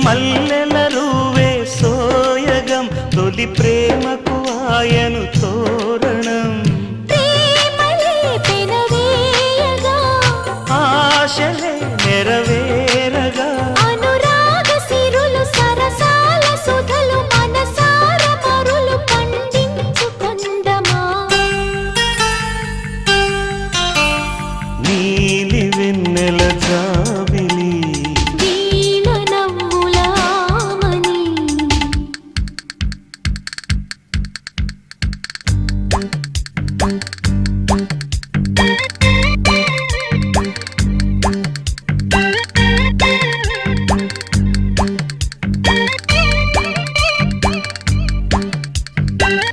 మల్లెల రూవే సోయగం తొలి ప్రేమకు ఆయను తోరణం ఆశలే నెరవేరగా అనురాగ సిరులు సరసాల సుధలు మనసార మరులు పండించుకుందమా నీలి వెన్నెల జాబిలి వీణ నవ్వులామని